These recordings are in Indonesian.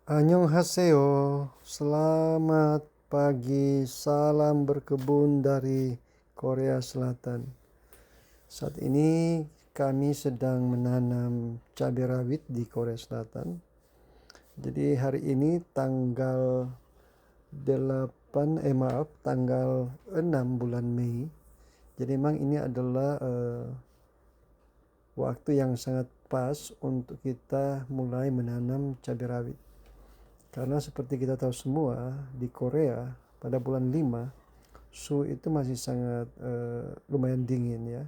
Annyeonghaseyo, selamat pagi, salam berkebun dari Korea Selatan. Saat ini kami sedang menanam cabai rawit di Korea Selatan. Jadi hari ini tanggal 6 bulan Mei. Jadi memang ini adalah waktu yang sangat pas untuk kita mulai menanam cabai rawit. Karena seperti kita tahu semua, di Korea pada bulan 5 suhu itu masih sangat lumayan dingin ya.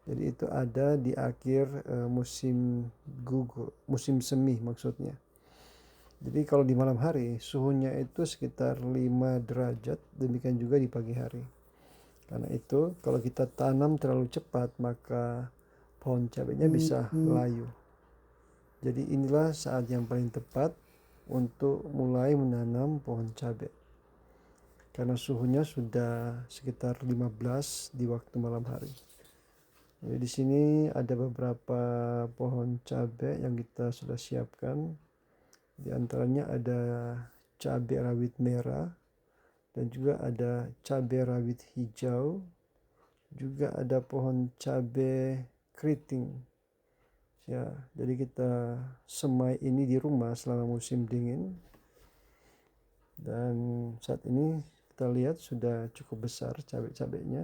Jadi itu ada di akhir musim gugur, musim semi maksudnya. Jadi kalau di malam hari suhunya itu sekitar 5 derajat, demikian juga di pagi hari. Karena itu kalau kita tanam terlalu cepat maka pohon cabenya bisa layu. Jadi inilah saat yang paling tepat untuk mulai menanam pohon cabai. Karena suhunya sudah sekitar 15 di waktu malam hari. Jadi di sini ada beberapa pohon cabai yang kita sudah siapkan. Di antaranya ada cabai rawit merah dan juga ada cabai rawit hijau. Juga ada pohon cabai keriting. Ya, jadi kita semai ini di rumah selama musim dingin. Dan saat ini kita lihat sudah cukup besar cabai-cabainya.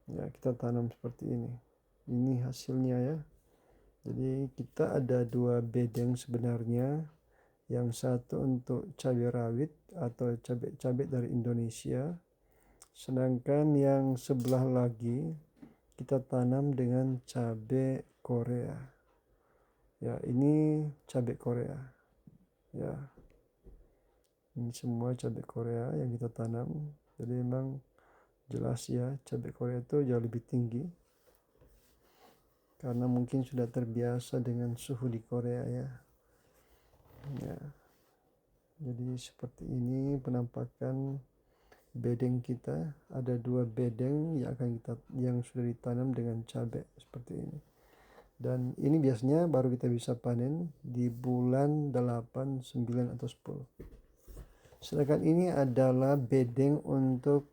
Ya, kita tanam seperti ini. Ini hasilnya ya. Jadi kita ada 2 bedeng sebenarnya. Yang satu untuk cabai rawit atau cabai-cabai dari Indonesia. Sedangkan yang sebelah lagi kita tanam dengan cabai Korea. Ya, ini cabai Korea. Ya. Ini semua cabai Korea yang kita tanam. Jadi memang jelas ya, cabai Korea itu jauh lebih tinggi. Karena mungkin sudah terbiasa dengan suhu di Korea ya. Ya. Jadi seperti ini penampakan bedeng kita. Ada 2 bedeng yang sudah ditanam dengan cabai seperti ini. Dan ini biasanya baru kita bisa panen di bulan 8, 9 atau 10. Sedangkan ini adalah bedeng untuk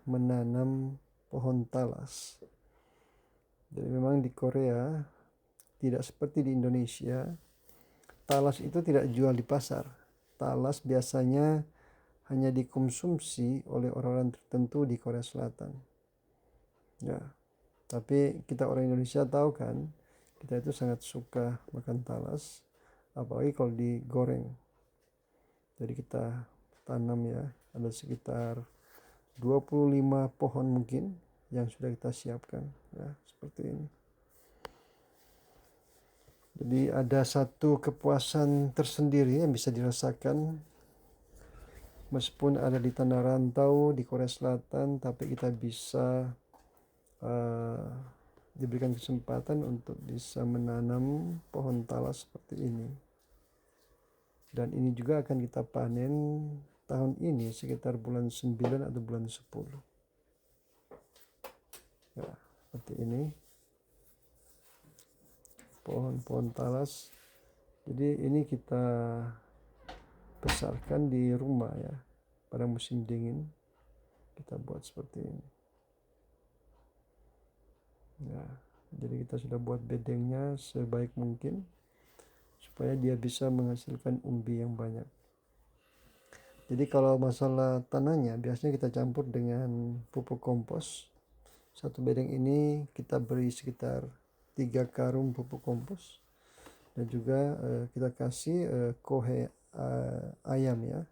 menanam pohon talas. Jadi memang di Korea tidak seperti di Indonesia, talas itu tidak jual di pasar. Talas biasanya hanya dikonsumsi oleh orang-orang tertentu di Korea Selatan. Ya, tapi kita orang Indonesia tahu kan, kita itu sangat suka makan talas, apalagi kalau digoreng. Jadi kita tanam ya, ada sekitar 25 pohon mungkin yang sudah kita siapkan ya, seperti ini. Jadi ada satu kepuasan tersendiri yang bisa dirasakan meskipun ada di tanah rantau di Korea Selatan, tapi kita bisa diberikan kesempatan untuk bisa menanam pohon talas seperti ini. Dan ini juga akan kita panen tahun ini sekitar bulan 9 atau bulan 10. Ya, seperti ini. Pohon-pohon talas. Jadi ini kita besarkan di rumah ya. Pada musim dingin kita buat seperti ini. Ya, jadi kita sudah buat bedengnya sebaik mungkin supaya dia bisa menghasilkan umbi yang banyak. Jadi kalau masalah tanahnya biasanya kita campur dengan pupuk kompos. Satu bedeng ini kita beri sekitar 3 karung pupuk kompos. Dan juga kita kasih kohe ayam ya.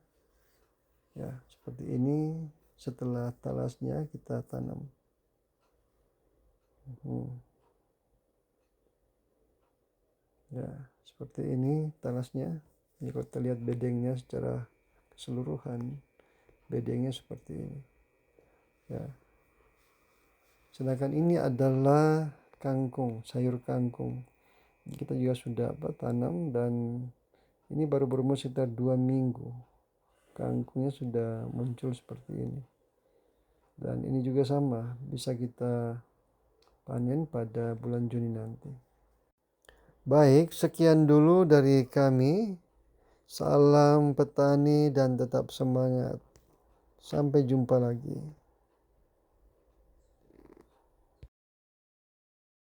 Ya, seperti ini setelah talasnya kita tanam. Ya, seperti ini talasnya. Ini kalau kita lihat bedengnya secara keseluruhan, bedengnya seperti ini. Ya. Sedangkan ini adalah kangkung, sayur kangkung. Kita juga sudah tanam dan ini baru berumur sekitar 2 minggu. Kangkungnya sudah muncul seperti ini. Dan ini juga sama, bisa kita panen pada bulan Juni nanti. Baik, sekian dulu dari kami. Salam petani dan tetap semangat. Sampai jumpa lagi.